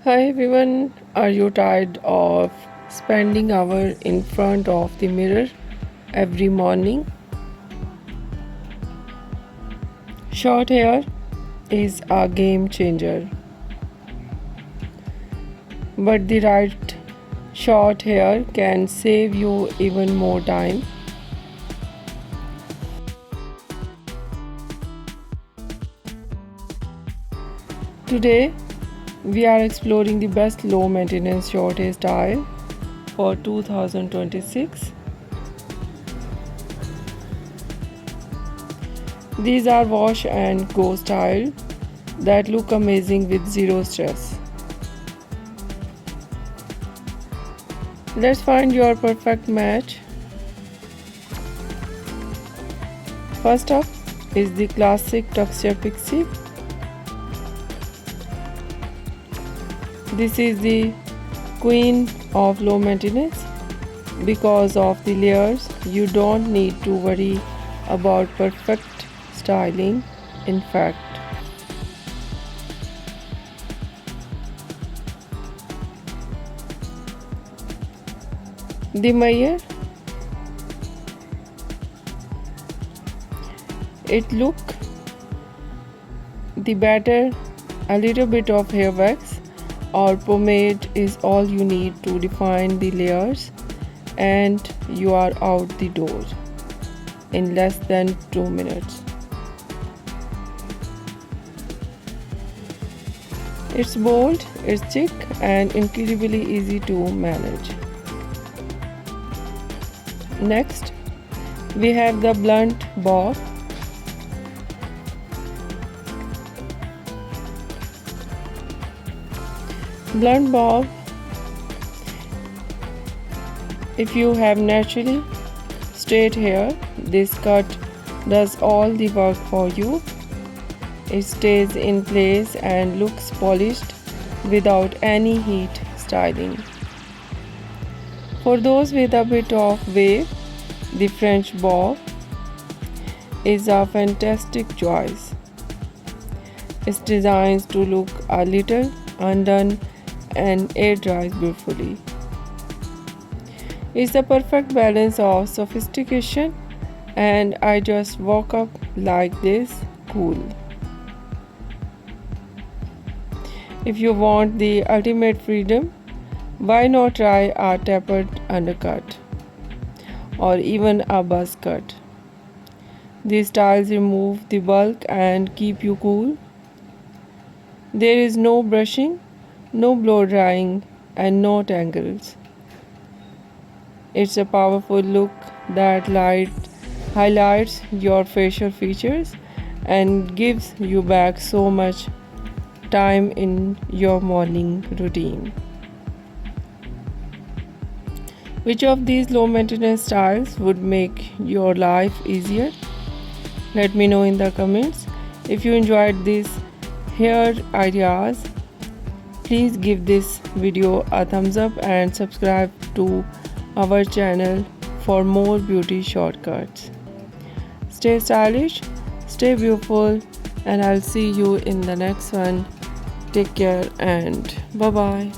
Hi everyone, are you tired of spending hours in front of the mirror every morning? Short hair is a game changer, but the right short hair can save you even more time. Today, we are exploring the best low maintenance short hair style for 2026. These are wash and go style that look amazing with zero stress. Let's find your perfect match. First up is the classic texture Pixie. This is the queen of low maintenance. Because of the layers, you don't need to worry about perfect styling. In fact, the Mayer, it look the better. A little bit of hair wax or pomade is all you need to define the layers, and you are out the door in less than 2 minutes. It's bold, it's chic, and incredibly easy to manage. Next, we have the blunt bob. Blunt bob, if you have naturally straight hair, this cut does all the work for you. It stays in place and looks polished without any heat styling. For those with a bit of wave, the French bob is a fantastic choice. It's designed to look a little undone and air dries beautifully. It's the perfect balance of sophistication, and I just woke up like this cool. If you want the ultimate freedom, why not try a tapered undercut or even a buzz cut? These styles remove the bulk and keep you cool. There is no brushing, no blow drying, and no tangles. It's a powerful look that highlights your facial features and gives you back so much time in your morning routine. Which of these low maintenance styles would make your life easier? Let me know in the comments. If you enjoyed these hair ideas, please give this video a thumbs up and subscribe to our channel for more beauty shortcuts. Stay stylish, stay beautiful, and I'll see you in the next one. Take care and bye bye.